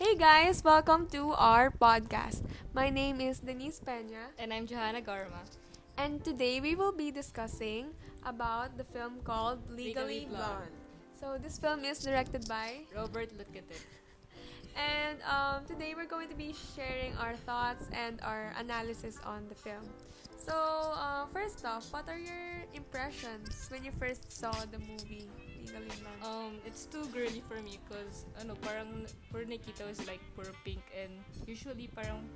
Hey guys, welcome to our podcast. My name is Denise Peña, And I'm Johanna Garma. and today we will be discussing about the film called Legally Legally Blonde. Blonde. So this film is directed by, Robert, look at it. and today we're going to be sharing our thoughts and our analysis on the film. So first off, what are your impressions when you first saw the movie Legally Blonde? It's too girly for me because parang puro nakita was like puro pink and usually parang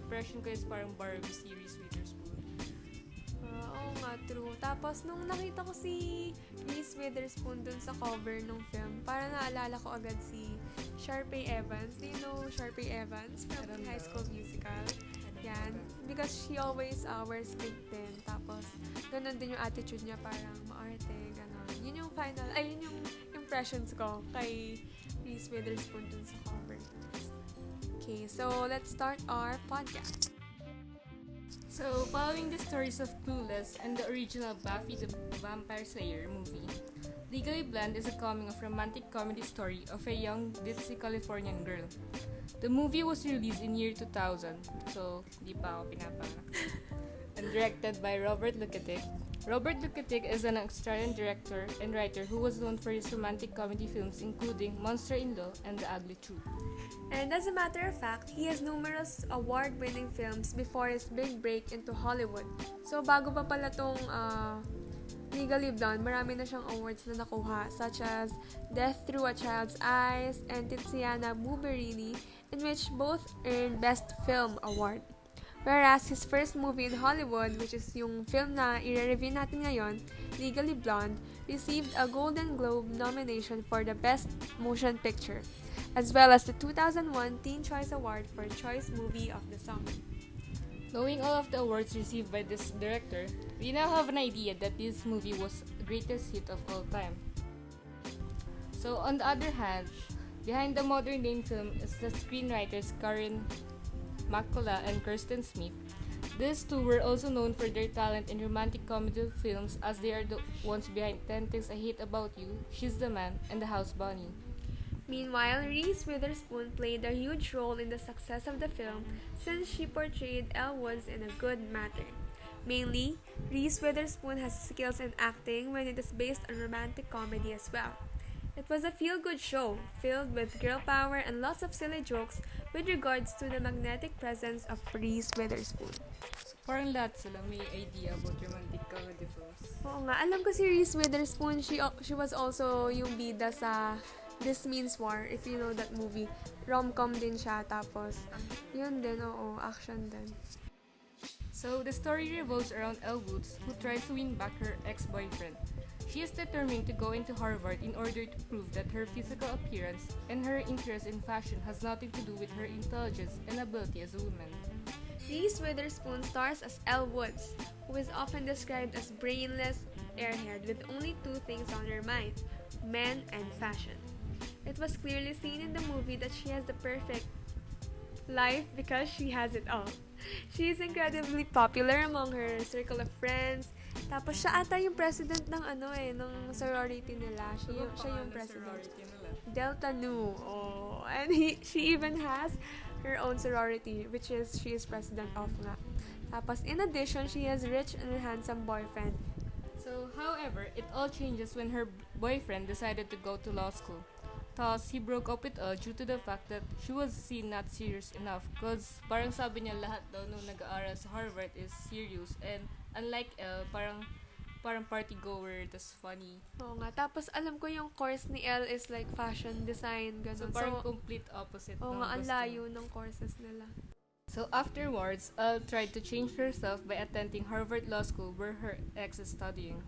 impression ko is parang Barbie series Witherspoon. Oo nga, true. Tapos, nung nakita ko si Reese Witherspoon dun sa cover ng film, parang naalala ko agad si Sharpay Evans. Do you know Sharpay Evans from I don't High know. School Musical? I don't Yan. know that. Because she always wears pink din. Tapos, ganun din yung attitude niya, parang maarte, ganun. Yun yung yun yung impressions ko kay Reese Witherspoon dun sa cover. Okay, so let's start our podcast. So, following the stories of Clueless and the original Buffy the Vampire Slayer movie, Legally Blonde is a coming of romantic comedy story of a young ditzy Californian girl. The movie was released in year 2000, so di pa ako pinapanganak. And directed by Robert Lucatic. Robert Lucatic is an Australian director and writer who was known for his romantic comedy films including Monster-in-Law and The Ugly Truth. And as a matter of fact, he has numerous award-winning films before his big break into Hollywood. So bago pa pala tong Legally Blonde, marami na siyang awards na nakuha, such as Death Through a Child's Eyes and Tiziana Buberini, in which both earned Best Film Award. Whereas his first movie in Hollywood, which is yung film na i-review natin ngayon, Legally Blonde, received a Golden Globe nomination for the Best Motion Picture, as well as the 2001 Teen Choice Award for Choice Movie of the Summer. Knowing all of the awards received by this director, we now have an idea that this movie was the greatest hit of all time. So on the other hand, behind the modern day film is the screenwriters Karen Makula and Kirsten Smith. These two were also known for their talent in romantic comedy films as they are the ones behind 10 Things I Hate About You, She's the Man, and The House Bunny. Meanwhile, Reese Witherspoon played a huge role in the success of the film since she portrayed Elle Woods in A Good Matter. Mainly, Reese Witherspoon has skills in acting when it is based on romantic comedy as well. It was a feel-good show, filled with girl power and lots of silly jokes with regards to the magnetic presence of Reese Witherspoon. So parang lahat sila may idea about romantic comedy films. Oo nga, alam ko si Reese Witherspoon, she was also yung bida sa This Means War, if you know that movie. Rom-com din siya, tapos yun din, oo, action din. So the story revolves around Elle Woods who tries to win back her ex-boyfriend. She is determined to go into Harvard in order to prove that her physical appearance and her interest in fashion has nothing to do with her intelligence and ability as a woman. Reese Witherspoon stars as Elle Woods, who is often described as brainless, airhead with only two things on her mind, men and fashion. It was clearly seen in the movie that she has the perfect life because she has it all. She is incredibly popular among her circle of friends. Tapos siya ata yung president ng ng sorority nila. Siya yung president. Delta Nu. Oh, and she even has her own sorority, which is she is president of nga. Tapos in addition, she has rich and handsome boyfriend. So, however, it all changes when her boyfriend decided to go to law school. Thus, he broke up with Elle due to the fact that she was seen not serious enough because parang sabi niya lahat daw nung nag-aaral sa Harvard is serious and unlike Elle, parang party goer, tas funny. Oo nga. Tapos alam ko yung course ni Elle is like fashion design, So, ganun. parang complete opposite oo ng nga, ang gusto layo ng courses nila. So afterwards, Elle tried to change herself by attending Harvard Law School where her ex is studying.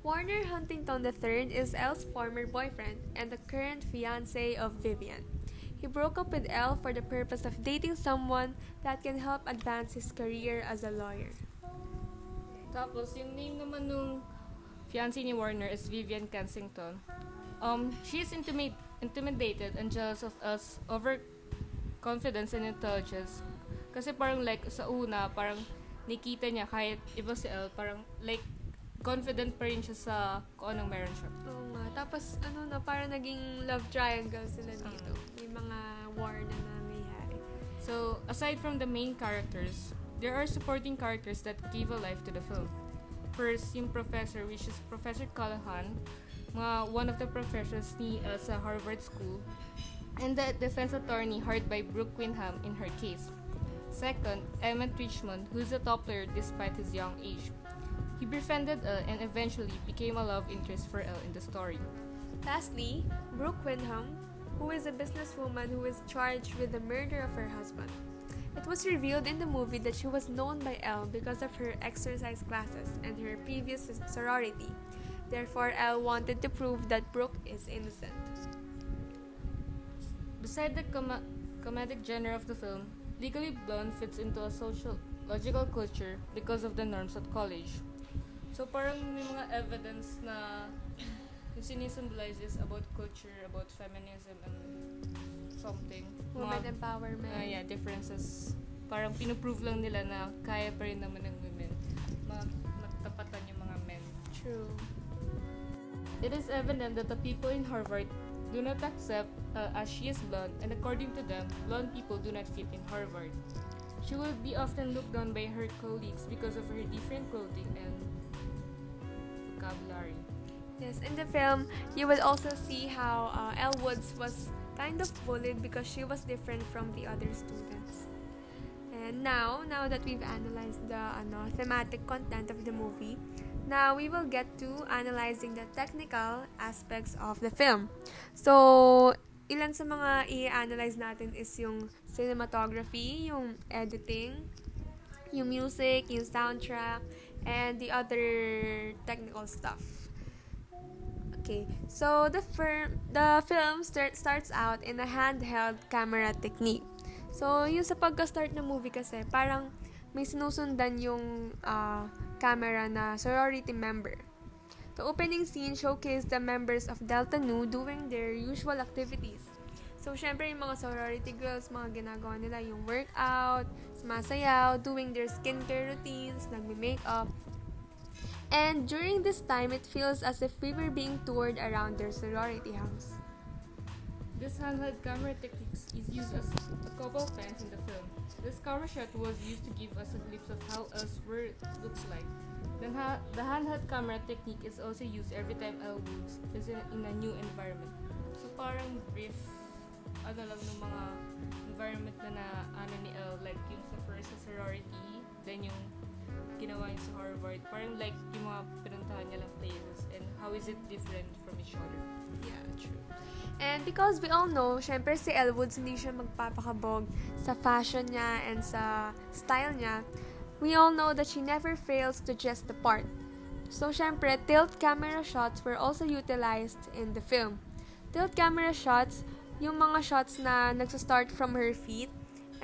Warner Huntington III is Elle's former boyfriend and the current fiancé of Vivian. He broke up with Elle for the purpose of dating someone that can help advance his career as a lawyer. Tapos, yung name naman nung fiancé ni Warner is Vivian Kensington. She is intimidated and jealous of Elle's overconfidence and intelligence. Kasi parang like sa una, parang nakita niya kahit iba si Elle, parang like confident pa rin siya sa kung anong meron siya. Oo nga. Tapos, parang naging love triangle sila dito. May mga war Aside from the main characters, there are supporting characters that give a life to the film. First, yung professor, which is Professor Callahan, one of the professors ni sa Harvard School, and the defense attorney hired by Brooke Windham in her case. Second, Emmett Richmond, who is a top player despite his young age. He befriended Elle and eventually became a love interest for Elle in the story. Lastly, Brooke Windham, who is a businesswoman who is charged with the murder of her husband. It was revealed in the movie that she was known by Elle because of her exercise classes and her previous sorority. Therefore, Elle wanted to prove that Brooke is innocent. Beside the comedic genre of the film, Legally Blonde fits into a sociological culture because of the norms at college. So parang may mga evidence na yung sinisymbolize is about culture, about feminism and something. Women empowerment. Differences. Parang pinuprove lang nila na kaya pa rin naman ng women matapatan yung mga men. True. It is evident that the people in Harvard do not accept as she is blonde, and according to them, blonde people do not fit in Harvard. She will be often looked down by her colleagues because of her different clothing and vocabulary. Yes, in the film, you will also see how Elle Woods was kind of bullied because she was different from the other students. And now that we've analyzed the thematic content of the movie, now we will get to analyzing the technical aspects of the film. So, ilan sa mga i-analyze natin is yung cinematography, yung editing, yung music, yung soundtrack, and the other technical stuff. Okay, so the film starts out in a handheld camera technique. So, yung sa pagka-start ng movie kasi, parang may sinusundan yung camera na sorority member. The opening scene showcased the members of Delta Nu doing their usual activities. So, syempre yung mga sorority girls, mga ginagawa nila yung workout, sumasayaw, doing their skincare routines, nagme-makeup. And during this time, it feels as if we were being toured around their sorority house. This handheld camera technique is used as a couple times in the film. This camera shot was used to give us a glimpse of how else world looks like. Then the handheld camera technique is also used every time Elle Woods is in a new environment. So parang brief, lang ng mga environment na ni Elle, like yung sa first sa sorority, then yung ginawa niya sa Harvard, parang like yung mga pinuntahan niya lang places and how is it different from each other. Yeah, true. And because we all know, syempre si Elle Woods hindi siya magpapakabog sa fashion niya and sa style niya, we all know that she never fails to dress the part. So syempre, tilt camera shots were also utilized in the film. Tilt camera shots, yung mga shots na nagsa-start from her feet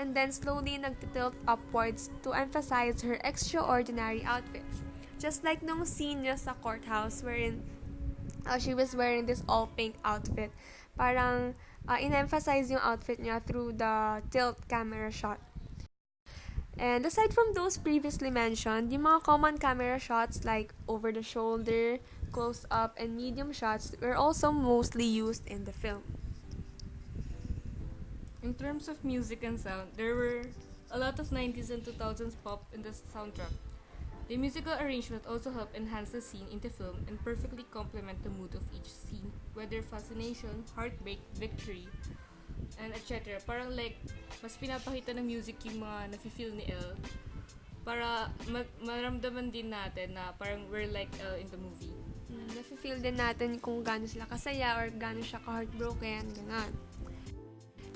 and then slowly nagtitilt upwards to emphasize her extraordinary outfits. Just like nung scene niya sa courthouse wherein she was wearing this all-pink outfit. Parang in-emphasize yung outfit niya through the tilt camera shot. And aside from those previously mentioned, yung mga common camera shots like over the shoulder, close up, and medium shots were also mostly used in the film. In terms of music and sound, there were a lot of 90s and 2000s pop in the soundtrack. The musical arrangement also helped enhance the scene in the film and perfectly complement the mood of each scene, whether fascination, heartbreak, victory, and etc. Parang like, mas pinapakita ng music yung mga nafe-feel ni Elle para maramdaman din natin na parang we're like Elle in the movie. Nafe-feel din natin kung gaano sila kasaya or gaano siya ka-heartbroken, gano'n.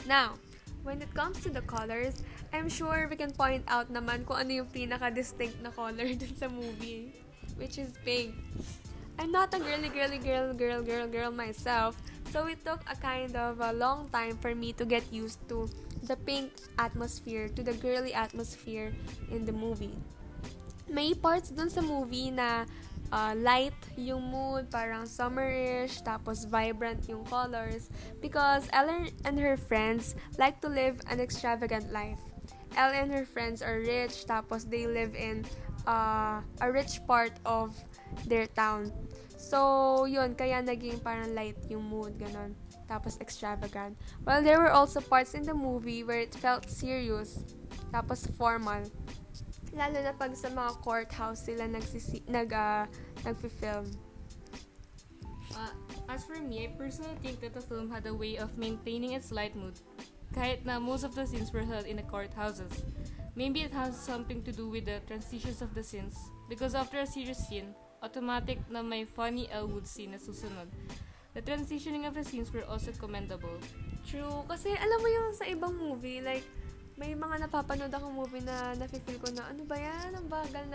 Now, when it comes to the colors, I'm sure we can point out naman kung ano yung pinaka-distinct na color dun sa movie, which is pink. I'm not a girly girl myself, so it took a kind of a long time for me to get used to the pink atmosphere, to the girly atmosphere in the movie. May parts dun sa movie na light yung mood, parang summerish, tapos vibrant yung colors, because Elle and her friends like to live an extravagant life. Elle and her friends are rich, tapos they live in a rich part of their town. So, yun, kaya naging parang light yung mood, ganon. Tapos extravagant. Well, there were also parts in the movie where it felt serious. tapos formal. Lalo na pag sa mga courthouse sila nagfi-film. As for me, I personally think that the film had a way of maintaining its light mood, kahit na most of the scenes were held in the courthouses. Maybe it has something to do with the transitions of the scenes, because after a serious scene, automatic na may funny Elwood scene na susunod. The transitioning of the scenes were also commendable. True, kasi alam mo yung sa ibang movie, like, may mga napapanood akong movie na nafe-feel ko na, ano ba yan? Ang bagal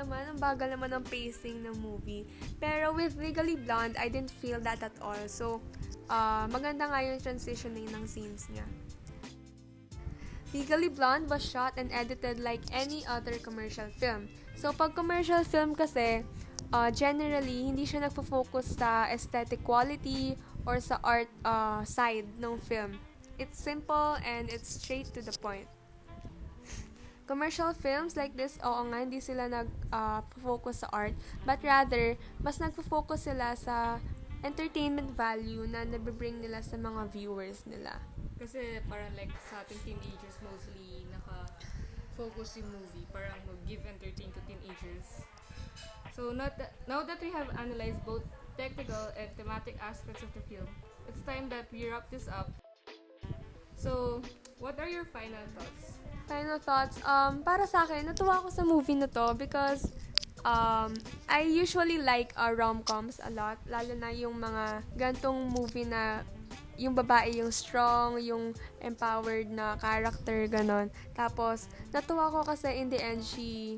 naman ng pacing ng movie. Pero with Legally Blonde, I didn't feel that at all. So, maganda nga yung transitioning ng scenes niya. Legally Blonde was shot and edited like any other commercial film. So, pag commercial film kasi, generally, hindi siya nagfo-focus sa aesthetic quality or sa art side ng film. It's simple and it's straight to the point. Commercial films like this, oo nga, hindi sila nag-focus sa art, but rather, mas nagfo-focus sila sa entertainment value na nabibring nila sa mga viewers nila. Kasi parang like sa ating teenagers, mostly naka-focus yung movie, parang mag-give entertain to teenagers. So now that we have analyzed both technical and thematic aspects of the film, it's time that we wrap this up. So, what are your final thoughts? Final thoughts, para sa akin, natuwa ako sa movie na to because I usually like rom-coms a lot, lalo na yung mga gantong movie na yung babae yung strong, yung empowered na character, ganon. Tapos, natuwa ko kasi in the end, she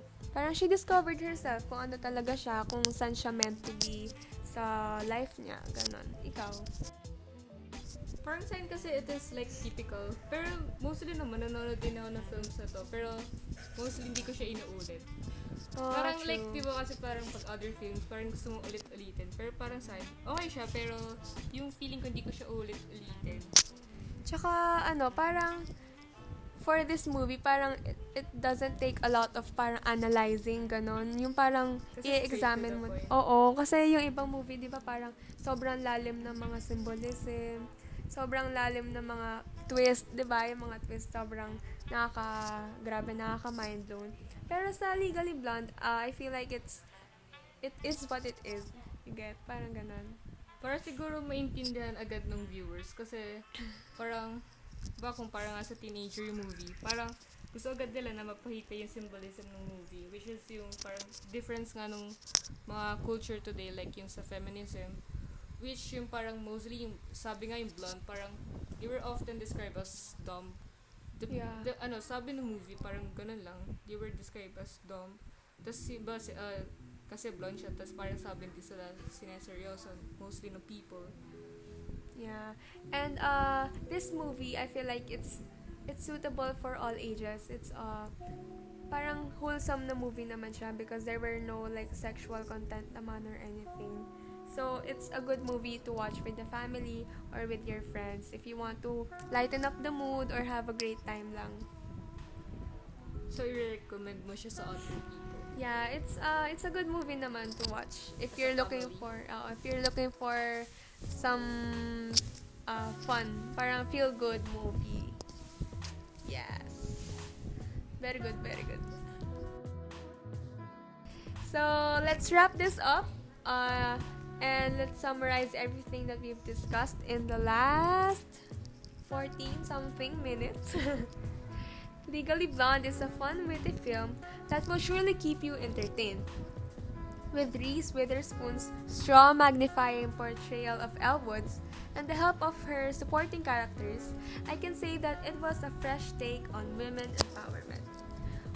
discovered herself kung ano talaga siya, kung saan siya meant to be sa life niya, ganon. Ikaw? Parang sa akin kasi it is like typical. Pero mostly naman nanonood din ako ng films na to. Pero mostly hindi ko siya inuulit. Parang true. like, diba kasi parang pag other films, parang gusto mo ulit-ulitin. Pero parang sa akin, okay siya. Pero yung feeling ko hindi ko siya ulit-ulitin. Tsaka parang for this movie, parang it doesn't take a lot of parang analyzing, ganon. Yung parang i-examine mo. Oo, kasi yung ibang movie, di ba, parang sobrang lalim ng mga symbolism, sobrang lalim ng mga twist, di ba? Yung mga twist sobrang nakaka-mind blown. Pero sa Legally Blonde, I feel like it is what it is. You get? Parang ganon. Para siguro maintindihan agad ng viewers kasi parang kung parang nga sa teenager yung movie, parang gusto agad nila na mapahita yung symbolism ng movie, which is yung parang difference nga nung mga culture today, like yung sa feminism, which yung parang mostly yung sabi nga yung blonde, parang they were often described as dumb. Sabi ng movie parang ganun lang, they were described as dumb. Tapos kasi blonde siya, tapos parang sabi din sila sineseryoso mostly ng people. Yeah. And this movie, I feel like it's suitable for all ages. It's parang wholesome na movie naman siya because there were no like sexual content naman or anything. So, it's a good movie to watch with the family or with your friends if you want to lighten up the mood or have a great time lang. So, i-recommend mo siya sa other people? Yeah, it's a good movie naman to watch if you're looking for some fun, parang feel good movie. Yes. Very good, very good. So, let's wrap this up. And let's summarize everything that we've discussed in the last 14-something minutes. Legally Blonde is a fun, witty film that will surely keep you entertained. With Reese Witherspoon's strong magnifying portrayal of Elwood's and the help of her supporting characters, I can say that it was a fresh take on women empowerment.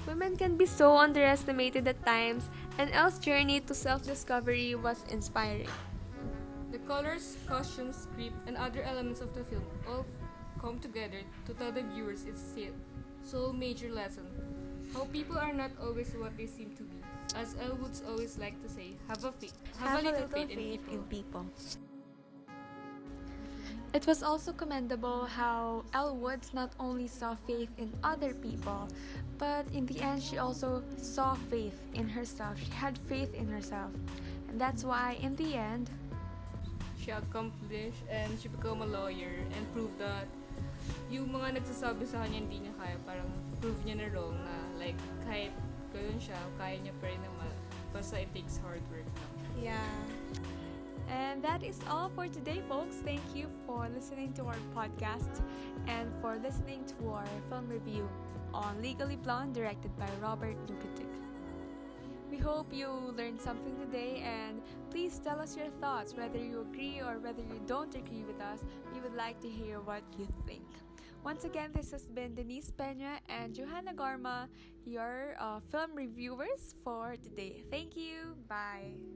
Women can be so underestimated at times, and Elle's journey to self-discovery was inspiring. The colors, costumes, script, and other elements of the film all come together to tell the viewers its so major lesson. How people are not always what they seem to be. As Elle would always like to say, have a little faith in people. It was also commendable how Elle Woods not only saw faith in other people, but in the end she also saw faith in herself. She had faith in herself. And that's why in the end, she accomplished and she became a lawyer and proved that yung mga nagsasabi sa kanya hindi niya kaya, parang prove niya na wrong na like kahit ganoon siya, kaya niya pa rin naman. Basta it takes hard work lang. Yeah. And that is all for today, folks. Thank you for listening to our podcast and for listening to our film review on Legally Blonde, directed by Robert Luketic. We hope you learned something today, and please tell us your thoughts, whether you agree or whether you don't agree with us. We would like to hear what you think. Once again, this has been Denise Peña and Johanna Garma, your film reviewers for today. Thank you. Bye.